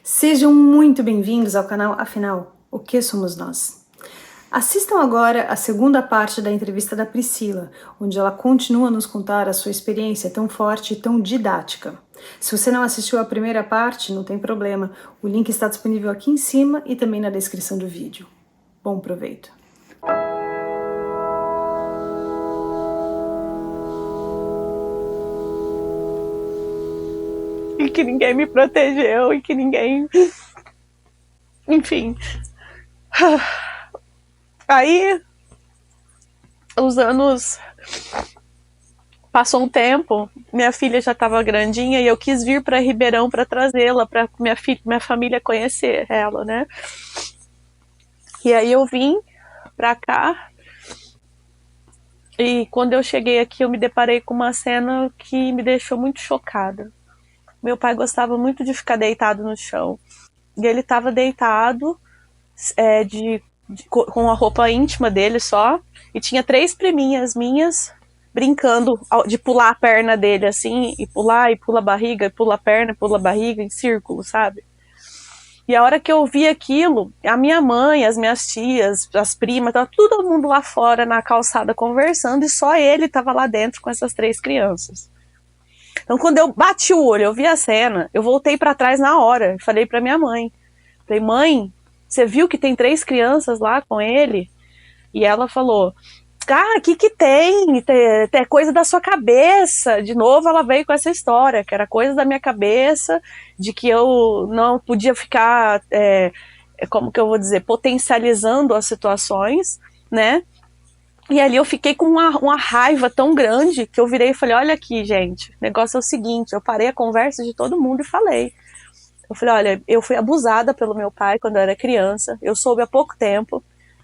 Sejam muito bem-vindos ao canal Afinal, o que somos nós? Assistam agora a segunda parte da entrevista da Priscila, onde ela continua a nos contar a sua experiência tão forte e tão didática. Se você não assistiu a primeira parte, não tem problema, o link está disponível aqui em cima e também na descrição do vídeo. Bom proveito! E que ninguém me protegeu e que ninguém... Enfim. Aí, os anos... Passou um tempo, minha filha já estava grandinha e eu quis vir para Ribeirão para trazê-la, para minha família conhecer ela, né? E aí eu vim para cá e quando eu cheguei aqui eu me deparei com uma cena que me deixou muito chocada. Meu pai gostava muito de ficar deitado no chão. E ele estava deitado com a roupa íntima dele só. E tinha 3 priminhas minhas brincando de pular a perna dele assim. E pula a barriga, e pula a perna, pula a barriga em círculo, sabe? E a hora que eu vi aquilo, a minha mãe, as minhas tias, as primas, tava todo mundo lá fora na calçada conversando. E só ele estava lá dentro com essas 3 crianças. Então, quando eu bati o olho, eu vi a cena, eu voltei para trás na hora. Falei para minha mãe. Falei, mãe, você viu que tem 3 crianças lá com ele? E ela falou, o que tem? É coisa da sua cabeça. De novo, ela veio com essa história, que era coisa da minha cabeça, de que eu não podia ficar, como que eu vou dizer, potencializando as situações, né? E ali eu fiquei com uma raiva tão grande que eu virei e falei, olha aqui, gente, o negócio é o seguinte, eu parei a conversa de todo mundo e falei. Eu falei, olha, eu fui abusada pelo meu pai quando eu era criança, eu soube há pouco tempo,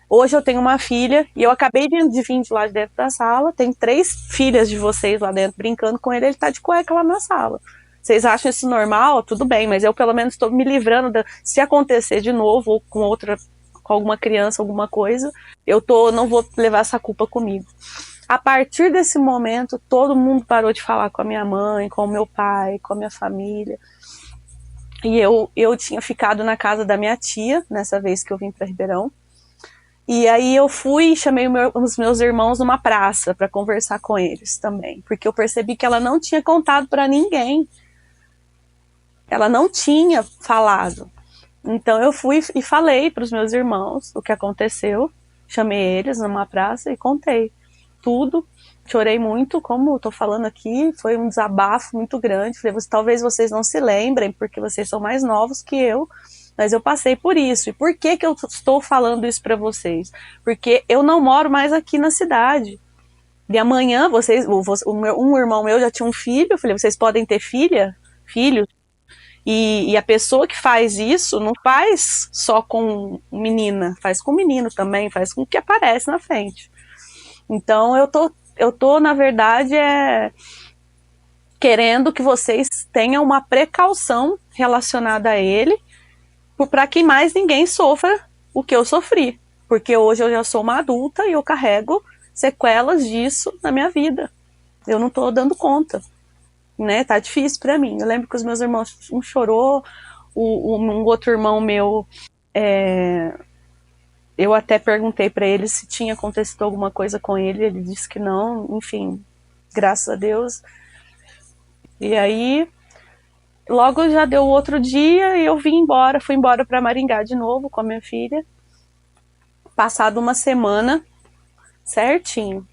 hoje eu tenho uma filha e eu acabei de vir de lá de dentro da sala, tem 3 filhas de vocês lá dentro brincando com ele tá de cueca lá na sala. Vocês acham isso normal? Tudo bem, mas eu pelo menos estou me livrando, se acontecer de novo ou com alguma criança, alguma coisa, não vou levar essa culpa comigo. A partir desse momento, todo mundo parou de falar com a minha mãe, com o meu pai, com a minha família. E eu tinha ficado na casa da minha tia, nessa vez que eu vim para Ribeirão. E aí eu fui e chamei os meus irmãos numa praça para conversar com eles também. Porque eu percebi que ela não tinha contado para ninguém. Ela não tinha falado. Então eu fui e falei para os meus irmãos o que aconteceu, chamei eles numa praça e contei tudo, chorei muito, como estou falando aqui, foi um desabafo muito grande, falei, talvez vocês não se lembrem, porque vocês são mais novos que eu, mas eu passei por isso. E por que eu estou falando isso para vocês? Porque eu não moro mais aqui na cidade. E amanhã, um irmão meu já tinha um filho, eu falei, vocês podem ter filhos? E a pessoa que faz isso não faz só com menina, faz com menino também, faz com o que aparece na frente. Então eu tô na verdade, querendo que vocês tenham uma precaução relacionada a ele, para que mais ninguém sofra o que eu sofri. Porque hoje eu já sou uma adulta e eu carrego sequelas disso na minha vida. Eu não tô dando conta. Né, tá difícil para mim. Eu lembro que os meus irmãos, um chorou, um outro irmão meu, eu até perguntei para ele se tinha acontecido alguma coisa com ele, ele disse que não, enfim, graças a Deus. E aí, logo já deu outro dia e eu fui embora para Maringá de novo com a minha filha. Passado uma semana, certinho,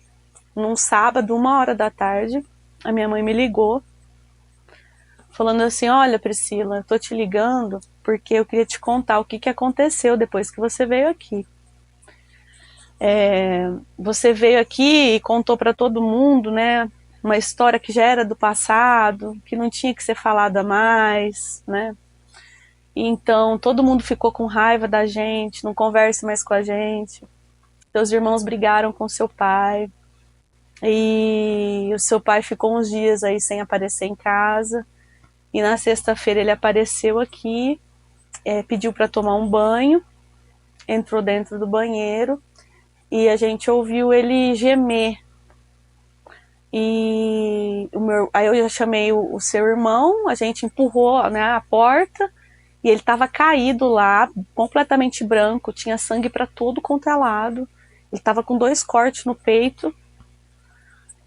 num sábado, 1h da tarde, a minha mãe me ligou, falando assim, olha Priscila, eu tô te ligando porque eu queria te contar o que aconteceu depois que você veio aqui. Você veio aqui e contou para todo mundo, né, uma história que já era do passado, que não tinha que ser falada mais, né, então todo mundo ficou com raiva da gente, não conversa mais com a gente, seus irmãos brigaram com seu pai, e o seu pai ficou uns dias aí sem aparecer em casa. E na sexta-feira ele apareceu aqui, pediu para tomar um banho, entrou dentro do banheiro e a gente ouviu ele gemer. E aí eu já chamei o seu irmão, a gente empurrou, né, a porta E ele estava caído lá, completamente branco, tinha sangue para todo quanto é lado. Ele estava com 2 cortes no peito.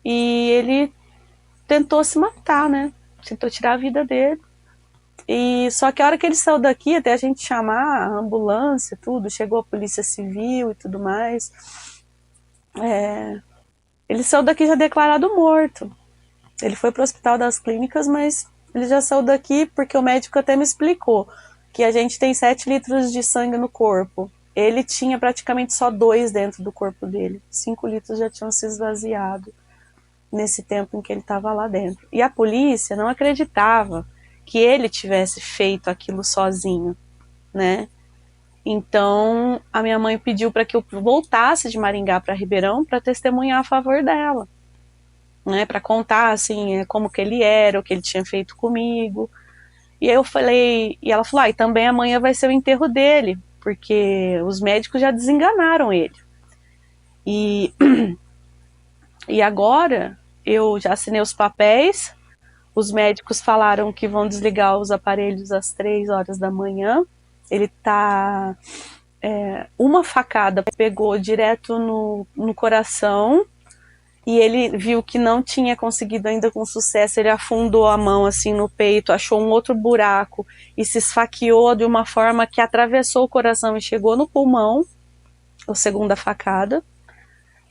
E ele tentou se matar, né? Tentou tirar a vida dele. E só que a hora que ele saiu daqui, até a gente chamar a ambulância, tudo, chegou a polícia civil e tudo mais, ele saiu daqui já declarado morto. Ele foi para o Hospital das Clínicas, mas ele já saiu daqui porque o médico até me explicou que a gente tem 7 litros de sangue no corpo. Ele tinha praticamente só 2 dentro do corpo dele. 5 litros já tinham se esvaziado nesse tempo em que ele estava lá dentro. E a polícia não acreditava que ele tivesse feito aquilo sozinho, né? Então, a minha mãe pediu para que eu voltasse de Maringá para Ribeirão para testemunhar a favor dela, né? Para contar, assim, como que ele era, o que ele tinha feito comigo. E aí eu falei, e ela falou, e também amanhã vai ser o enterro dele, porque os médicos já desenganaram ele. E agora eu já assinei os papéis, os médicos falaram que vão desligar os aparelhos às 3 horas da manhã. Ele tá... uma facada pegou direto no coração e ele viu que não tinha conseguido ainda com sucesso. Ele afundou a mão assim no peito, achou um outro buraco e se esfaqueou de uma forma que atravessou o coração e chegou no pulmão, a segunda facada.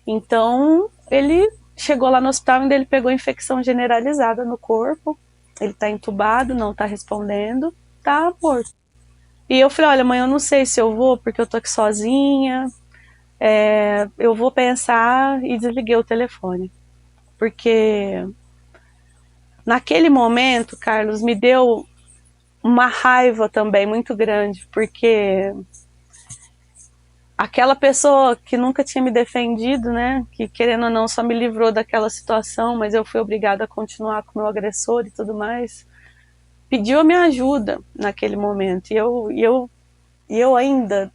Então ele chegou lá no hospital onde ele pegou infecção generalizada no corpo. Ele tá entubado, não tá respondendo, tá morto. E eu falei, olha, mãe, eu não sei se eu vou, porque eu tô aqui sozinha, eu vou pensar, e desliguei o telefone. Porque naquele momento, Carlos, me deu uma raiva também muito grande, porque aquela pessoa que nunca tinha me defendido, né, que querendo ou não só me livrou daquela situação, mas eu fui obrigada a continuar com o meu agressor e tudo mais, pediu a minha ajuda naquele momento. E eu ainda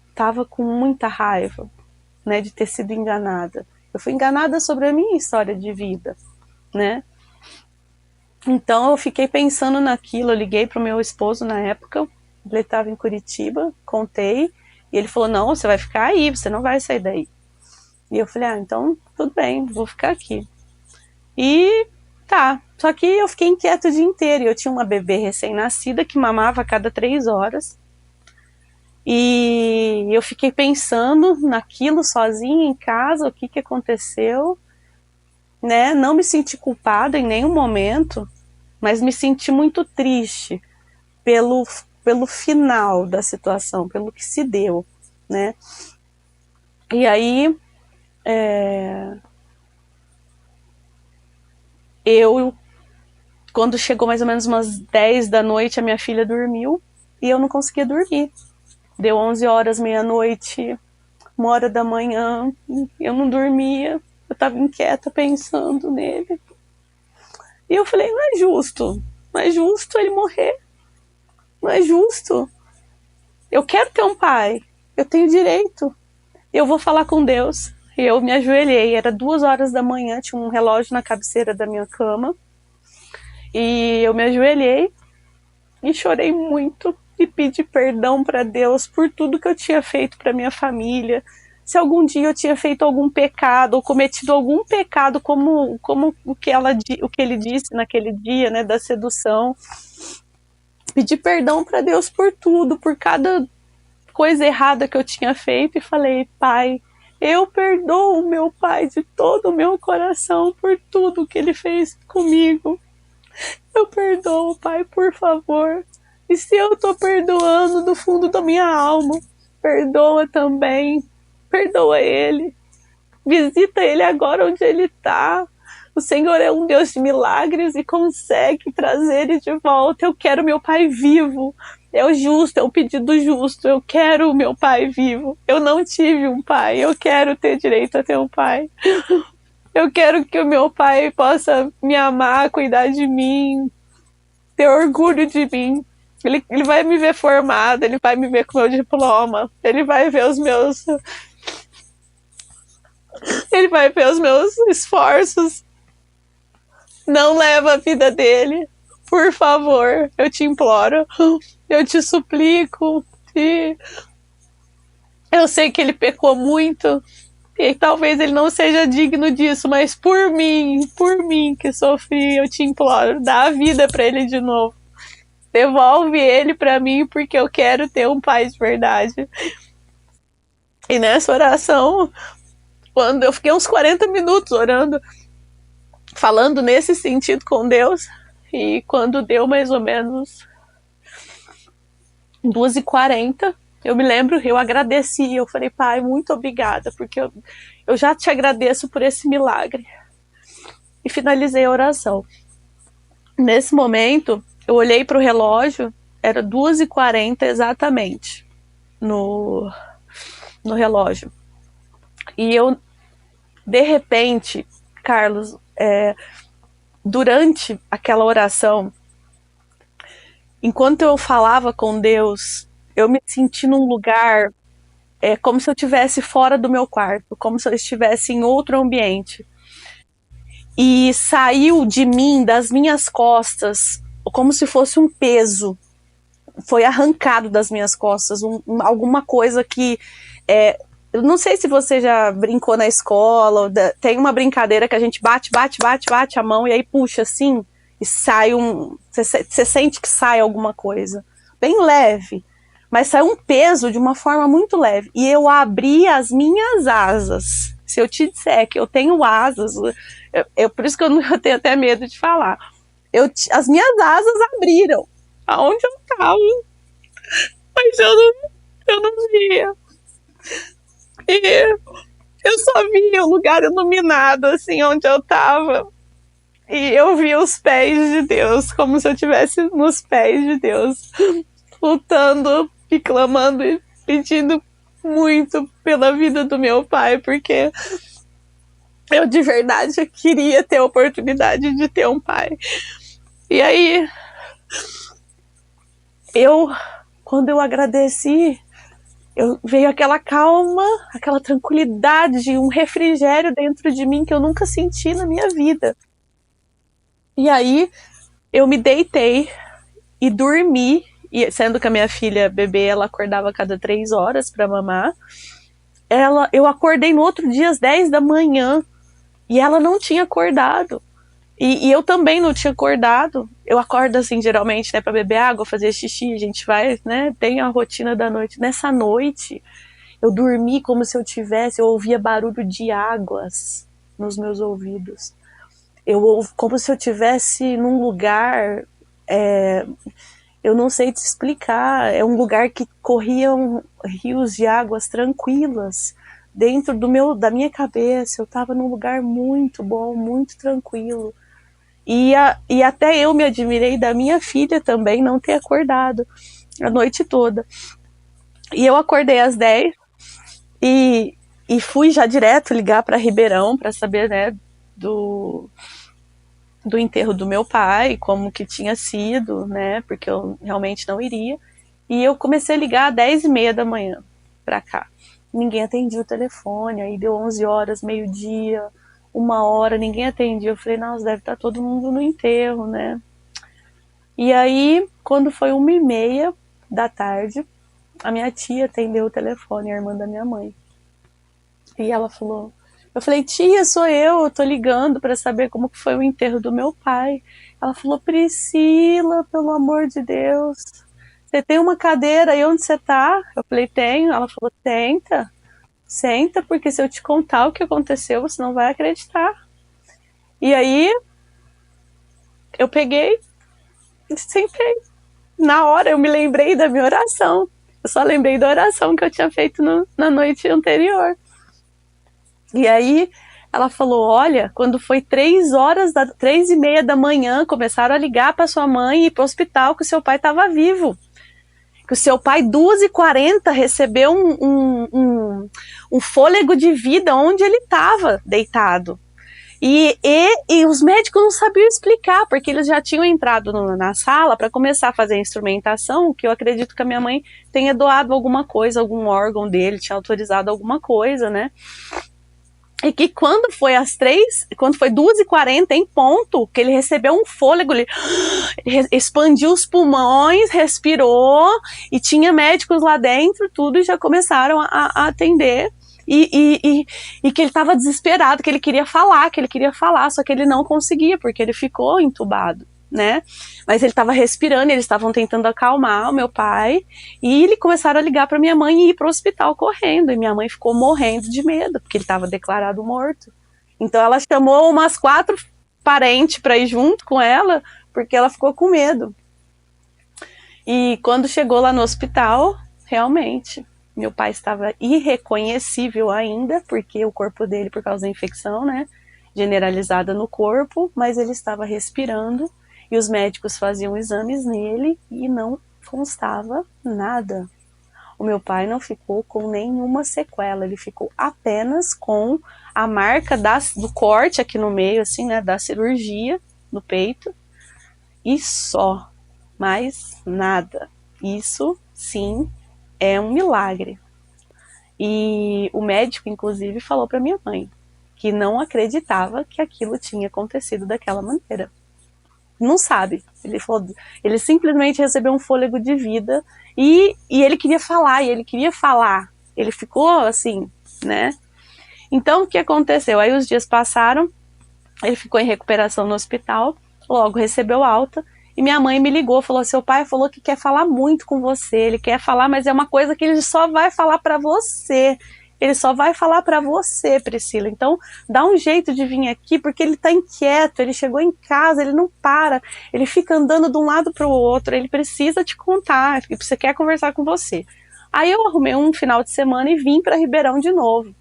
estava com muita raiva, né, de ter sido enganada. Eu fui enganada sobre a minha história de vida, né? Então eu fiquei pensando naquilo, eu liguei para o meu esposo na época, ele estava em Curitiba, contei, e ele falou, não, você vai ficar aí, você não vai sair daí. E eu falei, então tudo bem, vou ficar aqui. E tá, só que eu fiquei inquieta o dia inteiro, e eu tinha uma bebê recém-nascida que mamava a cada 3 horas, e eu fiquei pensando naquilo sozinha em casa, o que aconteceu, né? Não me senti culpada em nenhum momento, mas me senti muito triste pelo final da situação, pelo que se deu, né? E aí quando chegou mais ou menos umas 10 da noite, a minha filha dormiu e eu não conseguia dormir. Deu 11 horas, meia-noite, 1 hora da manhã, eu não dormia, eu estava inquieta pensando nele. E eu falei, não é justo ele morrer, não é justo. Eu quero ter um pai, eu tenho direito, eu vou falar com Deus. E eu me ajoelhei, era 2 horas da manhã, tinha um relógio na cabeceira da minha cama, e eu me ajoelhei e chorei muito e pedi perdão para Deus por tudo que eu tinha feito para minha família. Se algum dia eu tinha feito algum pecado ou cometido algum pecado como o que ele disse naquele dia, né, da sedução. Pedi perdão para Deus por tudo, por cada coisa errada que eu tinha feito, e falei, Pai, eu perdoo o meu pai de todo o meu coração por tudo que ele fez comigo. Eu perdoo, Pai, por favor. E se eu tô perdoando do fundo da minha alma, perdoa também. Perdoa ele. Visita ele agora onde ele tá. O Senhor é um Deus de milagres e consegue trazer ele de volta. Eu quero meu pai vivo. É o justo, é o pedido justo. Eu quero o meu pai vivo. Eu não tive um pai. Eu quero ter direito a ter um pai. Eu quero que o meu pai possa me amar, cuidar de mim, ter orgulho de mim. Ele vai me ver formada, ele vai me ver com meu diploma, ele vai ver os meus esforços. Não leva a vida dele, por favor, eu te imploro. eu te suplico, e eu sei que ele pecou muito, e talvez ele não seja digno disso, mas por mim que sofri, eu te imploro, dá a vida para ele de novo. Devolve ele para mim, porque eu quero ter um pai de verdade. E nessa oração, quando eu fiquei uns 40 minutos orando, falando nesse sentido com Deus, e quando deu mais ou menos 2h40, eu me lembro, eu agradeci, eu falei, pai, muito obrigada, porque eu já te agradeço por esse milagre. E finalizei a oração. Nesse momento, eu olhei para o relógio, era 2h40 exatamente no relógio. E eu, de repente, Carlos, durante aquela oração, enquanto eu falava com Deus, eu me senti num lugar como se eu estivesse fora do meu quarto, como se eu estivesse em outro ambiente. E saiu de mim, das minhas costas, como se fosse um peso. Foi arrancado das minhas costas, alguma coisa que... eu não sei se você já brincou na escola, tem uma brincadeira que a gente bate a mão e aí puxa assim, e sai você sente que sai alguma coisa, bem leve, mas sai um peso de uma forma muito leve, e eu abri as minhas asas. Se eu te disser que eu tenho asas, por isso que eu tenho até medo de falar, as minhas asas abriram, aonde eu estava, mas eu não via. E eu só via o lugar iluminado, assim, onde eu estava. E eu vi os pés de Deus, como se eu estivesse nos pés de Deus, lutando e clamando e pedindo muito pela vida do meu pai, porque eu de verdade queria ter a oportunidade de ter um pai. E aí, quando eu agradeci, veio aquela calma, aquela tranquilidade, um refrigério dentro de mim que eu nunca senti na minha vida. E aí, eu me deitei e dormi, e sendo que a minha filha bebê, ela acordava a cada 3 horas para mamar. Eu acordei no outro dia às 10 da manhã e ela não tinha acordado. E eu também não tinha acordado. Eu acordo assim, geralmente, né, para beber água, fazer xixi, a gente vai, né, tem a rotina da noite. Nessa noite, eu dormi como se eu ouvia barulho de águas nos meus ouvidos. Como se eu estivesse num lugar, eu não sei te explicar, é um lugar que corriam rios de águas tranquilas dentro da minha cabeça. Eu estava num lugar muito bom, muito tranquilo. E até eu me admirei da minha filha também não ter acordado a noite toda. E eu acordei às 10 e fui já direto ligar para Ribeirão para saber, né, do enterro do meu pai, como que tinha sido, né, porque eu realmente não iria. E eu comecei a ligar às 10h30 da manhã para cá. Ninguém atendia o telefone, aí deu 11 horas, meio-dia, 1h, ninguém atendia. Eu falei, nossa, deve estar todo mundo no enterro, né? E aí, quando foi 1h30 da tarde, a minha tia atendeu o telefone, a irmã da minha mãe. E ela falou... Eu falei, tia, sou eu tô ligando para saber como que foi o enterro do meu pai. Ela falou, Priscila, pelo amor de Deus, você tem uma cadeira aí onde você tá? Eu falei, tenho. Ela falou, senta, porque se eu te contar o que aconteceu, você não vai acreditar. E aí, eu peguei e sentei. Na hora, eu me lembrei da minha oração. Eu só lembrei da oração que eu tinha feito na noite anterior. E aí, ela falou, olha, quando foi 3h30 da manhã, começaram a ligar para sua mãe e ir para o hospital que o seu pai estava vivo. Que o seu pai, 2h40, recebeu um fôlego de vida onde ele estava deitado. E os médicos não sabiam explicar, porque eles já tinham entrado na sala para começar a fazer a instrumentação, que eu acredito que a minha mãe tenha doado alguma coisa, algum órgão dele, tinha autorizado alguma coisa, né? E que quando foi 2h40 em ponto, que ele recebeu um fôlego, ele expandiu os pulmões, respirou, e tinha médicos lá dentro, tudo, e já começaram a atender. E que ele estava desesperado, que ele queria falar, só que ele não conseguia, porque ele ficou entubado, né? Mas ele estava respirando, eles estavam tentando acalmar o meu pai, e eles começaram a ligar para minha mãe e ir para o hospital correndo, e minha mãe ficou morrendo de medo, porque ele estava declarado morto. Então ela chamou umas 4 parentes para ir junto com ela, porque ela ficou com medo. E quando chegou lá no hospital, realmente, meu pai estava irreconhecível ainda, porque o corpo dele, por causa da infecção, né, generalizada no corpo, mas ele estava respirando, e os médicos faziam exames nele e não constava nada. O meu pai não ficou com nenhuma sequela, ele ficou apenas com a marca do corte aqui no meio, assim, né, da cirurgia no peito, e só, mais nada. Isso, sim, é um milagre. E o médico, inclusive, falou para minha mãe que não acreditava que aquilo tinha acontecido daquela maneira. Não sabe. Ele falou, ele simplesmente recebeu um fôlego de vida e ele queria falar, Ele ficou assim, né? Então, o que aconteceu? Aí os dias passaram, ele ficou em recuperação no hospital, logo recebeu alta, e minha mãe me ligou, falou, seu pai falou que quer falar muito com você, ele quer falar, mas é uma coisa que ele só vai falar para você. Ele só vai falar para você, Priscila. Então, dá um jeito de vir aqui, porque ele tá inquieto, ele chegou em casa, ele não para, ele fica andando de um lado para o outro, ele precisa te contar, você quer conversar com você. Aí eu arrumei um final de semana e vim para Ribeirão de novo.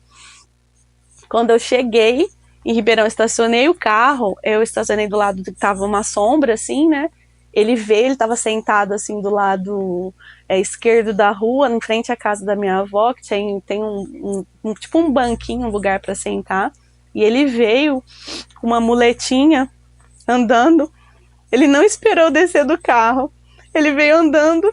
Quando eu cheguei em Ribeirão, estacionei o carro, eu estacionei do lado que tava uma sombra, assim, né? Ele veio, ele estava sentado assim do lado esquerdo da rua, em frente à casa da minha avó, que tem tipo um banquinho, um lugar para sentar. E ele veio com uma muletinha, andando. Ele não esperou descer do carro. Ele veio andando.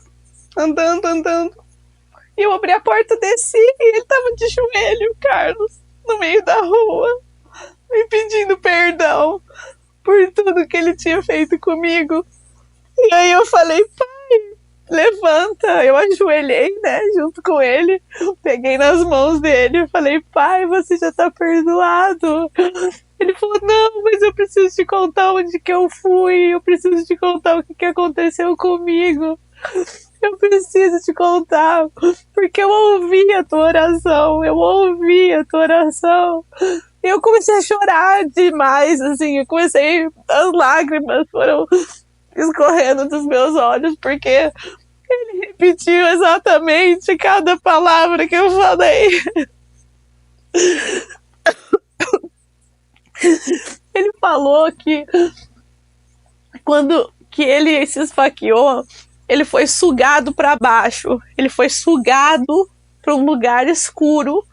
E eu abri a porta, desci e ele estava de joelho, Carlos, no meio da rua, me pedindo perdão por tudo que ele tinha feito comigo. E aí eu falei, pai, levanta. Eu ajoelhei, né, junto com ele, peguei nas mãos dele e falei, pai, você já tá perdoado. Ele falou, não, mas eu preciso te contar onde que eu fui, eu preciso te contar o que aconteceu comigo. Eu preciso te contar, porque eu ouvi a tua oração, E eu comecei a chorar demais, assim, as lágrimas foram escorrendo dos meus olhos, porque ele repetiu exatamente cada palavra que eu falei. Ele falou que quando que ele se esfaqueou, ele foi sugado para baixo, ele foi sugado para um lugar escuro,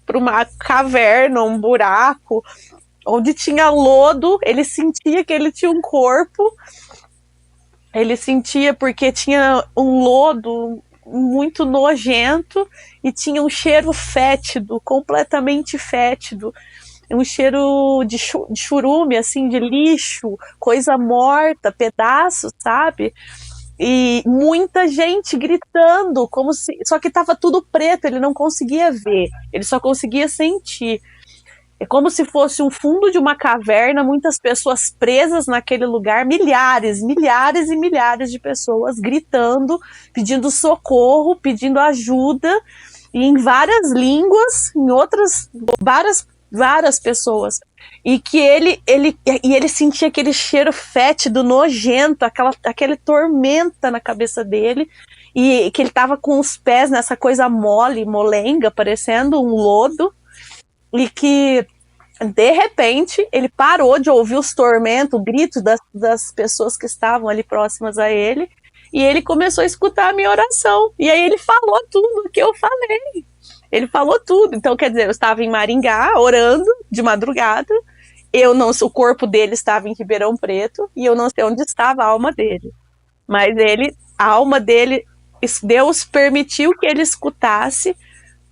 para uma caverna, um buraco, onde tinha lodo. Ele sentia que ele tinha um corpo, ele sentia porque tinha um lodo muito nojento e tinha um cheiro fétido, completamente fétido, um cheiro de churume, assim, de lixo, coisa morta, pedaços, sabe? E muita gente gritando, só que estava tudo preto, ele não conseguia ver, ele só conseguia sentir. É como se fosse um fundo de uma caverna, muitas pessoas presas naquele lugar, milhares e milhares de pessoas gritando, pedindo socorro, pedindo ajuda, e em várias línguas, em outras, várias pessoas. E que ele sentia aquele cheiro fétido, nojento, aquele tormenta na cabeça dele, e que ele estava com os pés nessa coisa molenga, parecendo um lodo, e que de repente ele parou de ouvir os tormentos, o grito das pessoas que estavam ali próximas a ele, e ele começou a escutar a minha oração, e aí ele falou tudo o que eu falei. Ele falou tudo. Então, quer dizer, eu estava em Maringá, orando, de madrugada, o corpo dele estava em Ribeirão Preto, e eu não sei onde estava a alma dele. Mas a alma dele, Deus permitiu que ele escutasse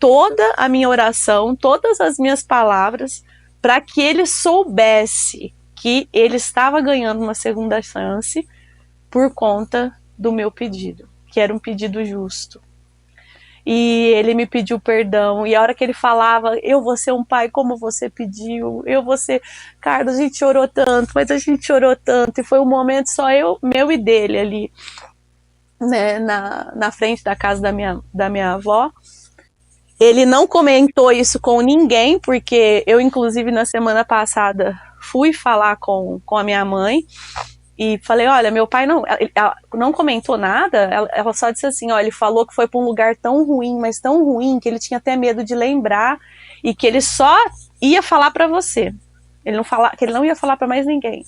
toda a minha oração, todas as minhas palavras, para que ele soubesse que ele estava ganhando uma segunda chance por conta do meu pedido, que era um pedido justo. E ele me pediu perdão, e a hora que ele falava, eu vou ser um pai como você pediu, eu vou ser... Carlos, a gente chorou tanto, mas a gente chorou tanto, e foi um momento só meu e dele ali, né, na frente da casa da minha avó. Ele não comentou isso com ninguém, porque eu, inclusive, na semana passada, fui falar com a minha mãe, e falei, olha, meu pai ela não comentou nada, ela só disse assim, ó, ele falou que foi para um lugar tão ruim, mas tão ruim, que ele tinha até medo de lembrar, e que ele só ia falar para você, que ele não ia falar para mais ninguém.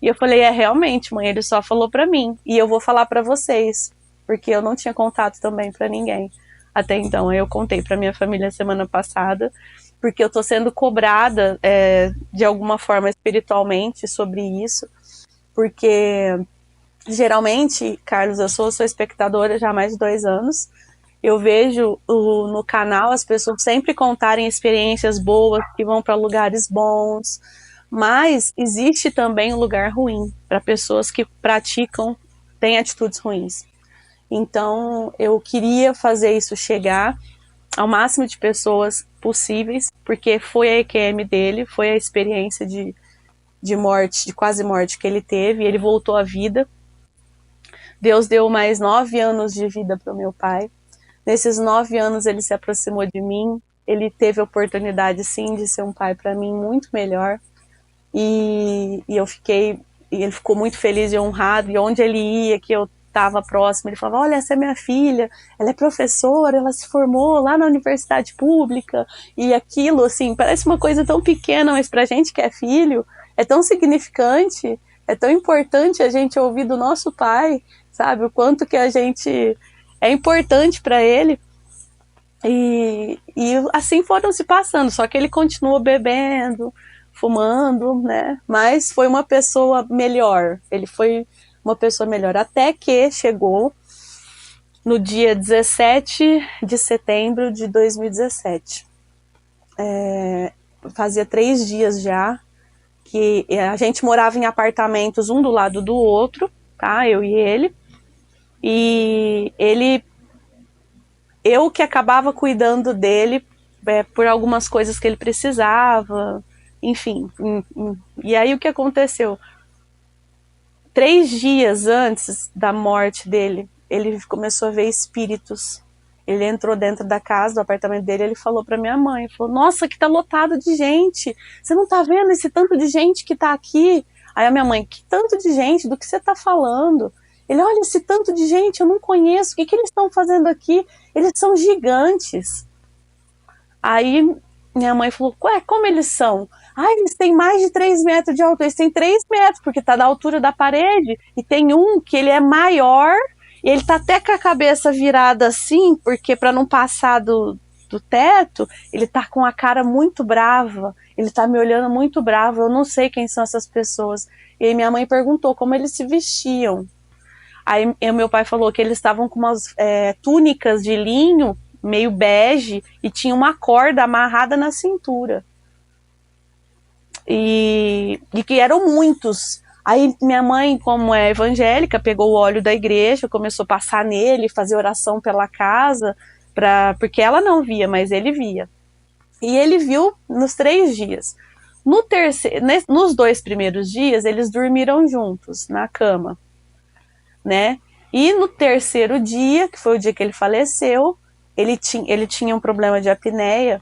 E eu falei, realmente, mãe, ele só falou para mim, e eu vou falar para vocês, porque eu não tinha contato também para ninguém até então. Eu contei para minha família semana passada, porque eu tô sendo cobrada de alguma forma espiritualmente sobre isso, porque geralmente, Carlos, eu sou sua espectadora já há mais de 2 anos, eu vejo no canal as pessoas sempre contarem experiências boas, que vão para lugares bons, mas existe também um lugar ruim para pessoas que têm atitudes ruins. Então, eu queria fazer isso chegar ao máximo de pessoas possíveis, porque foi a EQM dele, foi a experiência de morte, de quase morte que ele teve, e ele voltou à vida. Deus deu mais 9 anos de vida para o meu pai. Nesses 9 anos ele se aproximou de mim, ele teve a oportunidade sim de ser um pai para mim muito melhor, e ele ficou muito feliz e honrado, e onde ele ia, que eu estava próximo, ele falava, olha, essa é minha filha, ela é professora, ela se formou lá na universidade pública, e aquilo, assim, parece uma coisa tão pequena, mas pra gente que é filho, é tão significante, é tão importante a gente ouvir do nosso pai, sabe, o quanto que a gente é importante para ele, e assim foram se passando, só que ele continuou bebendo, fumando, né, mas foi uma pessoa melhor, ele foi uma pessoa melhor, até que chegou no dia 17 de setembro de 2017. Fazia 3 dias já que a gente morava em apartamentos um do lado do outro, tá? Eu e ele. E eu que acabava cuidando dele por algumas coisas que ele precisava, enfim. E aí o que aconteceu? 3 dias antes da morte dele, ele começou a ver espíritos. Ele entrou dentro da casa, do apartamento dele, ele falou pra minha mãe, falou, nossa, que tá lotado de gente, você não tá vendo esse tanto de gente que tá aqui? Aí a minha mãe, que tanto de gente, do que você tá falando? Ele, olha, esse tanto de gente, eu não conheço, o que eles estão fazendo aqui? Eles são gigantes. Aí minha mãe falou, ué, como eles são? Eles têm mais de 3 metros de altura, eles têm 3 metros, porque tá da altura da parede, e tem um que ele é maior, e ele tá até com a cabeça virada assim, porque para não passar do teto, ele tá com a cara muito brava, ele tá me olhando muito bravo, eu não sei quem são essas pessoas. E aí minha mãe perguntou como eles se vestiam. Aí meu pai falou que eles estavam com umas túnicas de linho, meio bege, e tinha uma corda amarrada na cintura. E que eram muitos. Aí minha mãe, como é evangélica, pegou o óleo da igreja, começou a passar nele, fazer oração pela casa, porque ela não via, mas ele via. E ele viu nos 3 dias. Nos 2 primeiros dias, eles dormiram juntos, na cama, né? E no 3º dia, que foi o dia que ele faleceu, ele tinha um problema de apneia.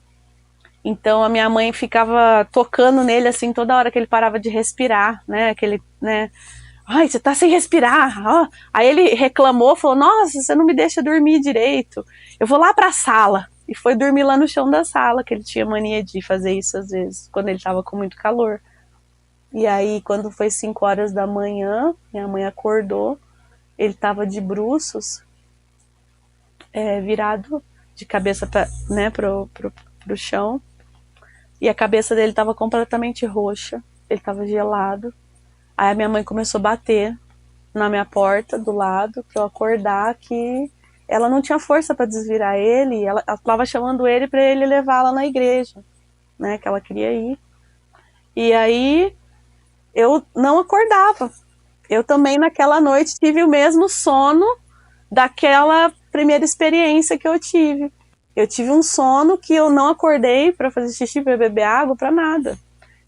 Então a minha mãe ficava tocando nele assim toda hora que ele parava de respirar, né? Ai, você tá sem respirar. Ó. Aí ele reclamou, falou, nossa, você não me deixa dormir direito. Eu vou lá pra sala. E foi dormir lá no chão da sala, que ele tinha mania de fazer isso às vezes, quando ele tava com muito calor. E aí, quando foi 5 horas da manhã, minha mãe acordou, ele tava de bruços, virado de cabeça pro chão. E a cabeça dele estava completamente roxa, ele estava gelado. Aí a minha mãe começou a bater na minha porta do lado para eu acordar que ela não tinha força para desvirar ele, ela estava chamando ele para ele levá-la na igreja, né, que ela queria ir. E aí eu não acordava. Eu também naquela noite tive o mesmo sono daquela primeira experiência que eu tive. Eu tive um sono que eu não acordei para fazer xixi, para beber água, para nada.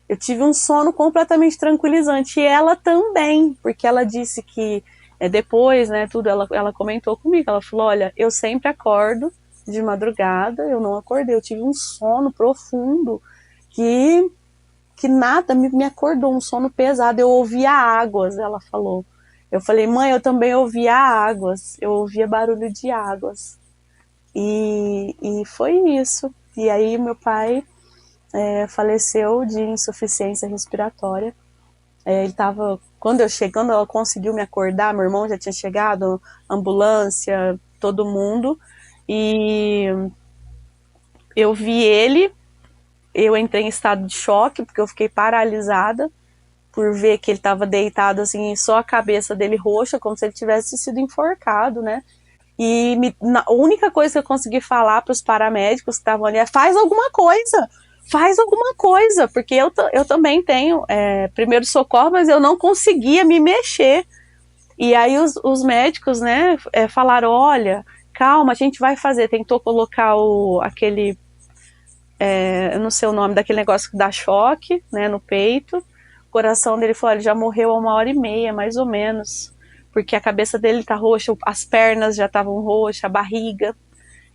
Eu tive um sono completamente tranquilizante. E ela também, porque ela disse que depois, né, tudo, ela comentou comigo. Ela falou, olha, eu sempre acordo de madrugada, eu não acordei. Eu tive um sono profundo que nada me acordou, um sono pesado. Eu ouvia águas, ela falou. Eu falei, mãe, eu também ouvia águas. Eu ouvia barulho de águas. E foi isso. E aí meu pai faleceu de insuficiência respiratória. Ele estava, quando ela conseguiu me acordar, meu irmão já tinha chegado, ambulância, todo mundo, e eu vi ele, eu entrei em estado de choque, porque eu fiquei paralisada, por ver que ele estava deitado assim, só a cabeça dele roxa, como se ele tivesse sido enforcado, né? E a única coisa que eu consegui falar para os paramédicos que estavam ali é: faz alguma coisa, porque eu também tenho primeiro socorro, mas eu não conseguia me mexer. E aí os médicos, né, falaram: olha, calma, a gente vai fazer. Tentou colocar aquele, eu não sei o nome, daquele negócio que dá choque, né, no peito. O coração dele falou: ele já morreu há 1h30, mais ou menos, porque a cabeça dele tá roxa, as pernas já estavam roxas, a barriga.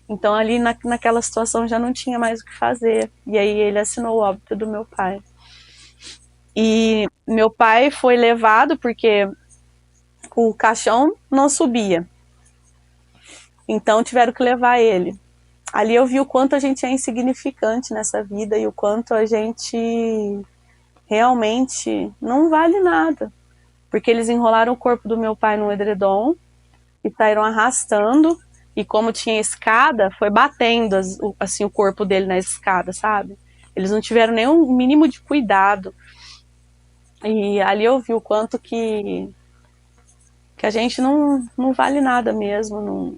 Então ali naquela situação já não tinha mais o que fazer. E aí ele assinou o óbito do meu pai. E meu pai foi levado porque o caixão não subia. Então tiveram que levar ele. Ali eu vi o quanto a gente é insignificante nessa vida e o quanto a gente realmente não vale nada. Porque eles enrolaram o corpo do meu pai no edredom e saíram arrastando. E como tinha escada, foi batendo assim, o corpo dele na escada, sabe? Eles não tiveram nenhum mínimo de cuidado. E ali eu vi o quanto que a gente não vale nada mesmo. Não,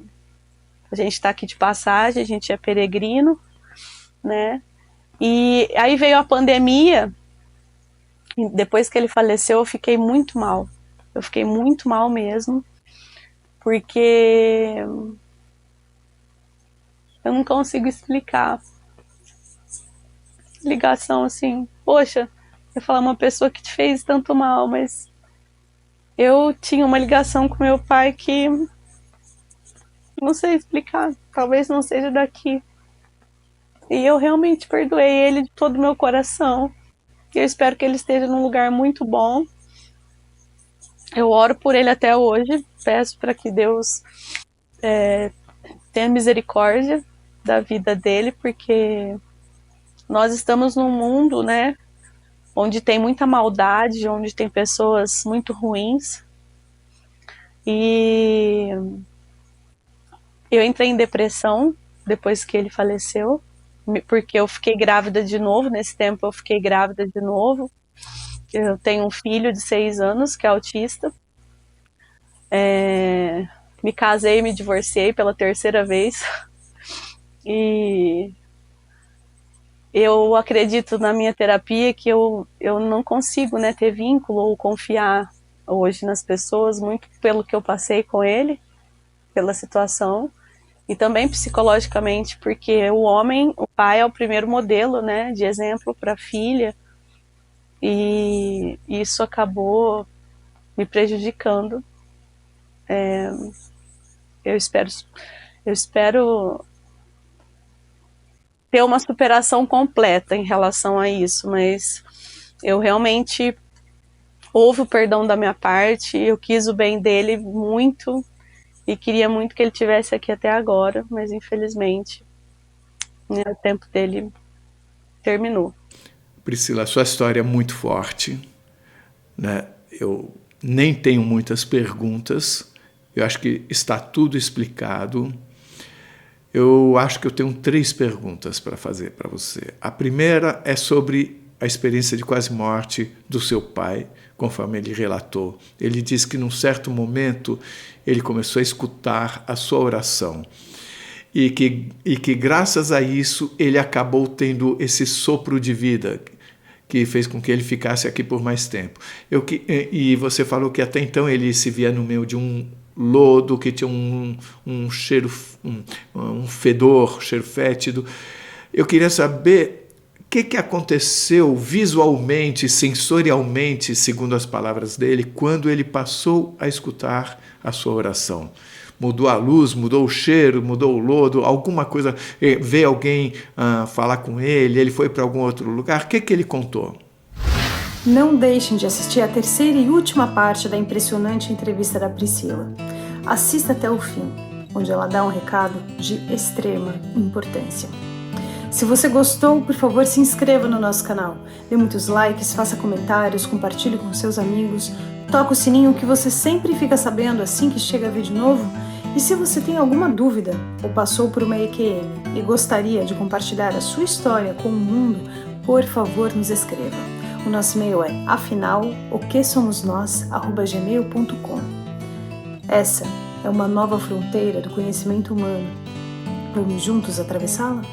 a gente tá aqui de passagem, a gente é peregrino, né? E aí veio a pandemia. E depois que ele faleceu, eu fiquei muito mal. Eu fiquei muito mal mesmo. Porque eu não consigo explicar. Ligação assim, poxa, eu falar uma pessoa que te fez tanto mal, mas eu tinha uma ligação com meu pai que não sei explicar, talvez não seja daqui. E eu realmente perdoei ele de todo o meu coração. E eu espero que ele esteja num lugar muito bom. Eu oro por ele até hoje, peço para que Deus tenha misericórdia da vida dele, porque nós estamos num mundo, né, onde tem muita maldade, onde tem pessoas muito ruins. E eu entrei em depressão depois que ele faleceu, porque eu fiquei grávida de novo. Nesse tempo eu fiquei grávida de novo. Eu tenho um filho de 6 anos que é autista. Me casei e me divorciei pela 3ª vez. E eu acredito na minha terapia que eu não consigo, né, ter vínculo ou confiar hoje nas pessoas, muito pelo que eu passei com ele, pela situação, e também psicologicamente, porque o pai é o primeiro modelo, né, de exemplo para a filha, e isso acabou me prejudicando. Eu espero ter uma superação completa em relação a isso, mas eu realmente houve o perdão da minha parte, eu quis o bem dele muito e queria muito que ele tivesse aqui até agora, mas infelizmente, né, o tempo dele terminou. Priscila, a sua história é muito forte, né? Eu nem tenho muitas perguntas, eu acho que está tudo explicado. Eu acho que eu tenho 3 perguntas para fazer para você. A primeira é sobre a experiência de quase morte do seu pai, conforme ele relatou. Ele diz que num certo momento ele começou a escutar a sua oração e que graças a isso ele acabou tendo esse sopro de vida que fez com que ele ficasse aqui por mais tempo. E você falou que até então ele se via no meio de um lodo que tinha um cheiro, um fedor, cheiro fétido. Eu queria saber o que aconteceu visualmente, sensorialmente, segundo as palavras dele, quando ele passou a escutar a sua oração. Mudou a luz, mudou o cheiro, mudou o lodo, alguma coisa, veio alguém falar com ele, ele foi para algum outro lugar. O que ele contou? Não deixem de assistir a terceira e última parte da impressionante entrevista da Priscila. Assista até o fim, onde ela dá um recado de extrema importância. Se você gostou, por favor, se inscreva no nosso canal. Dê muitos likes, faça comentários, compartilhe com seus amigos, toca o sininho que você sempre fica sabendo assim que chega vídeo novo. E se você tem alguma dúvida ou passou por uma EQM e gostaria de compartilhar a sua história com o mundo, por favor, nos escreva. O nosso e-mail é afinal.oquesomosnós@gmail.com. Essa é uma nova fronteira do conhecimento humano. Vamos juntos atravessá-la?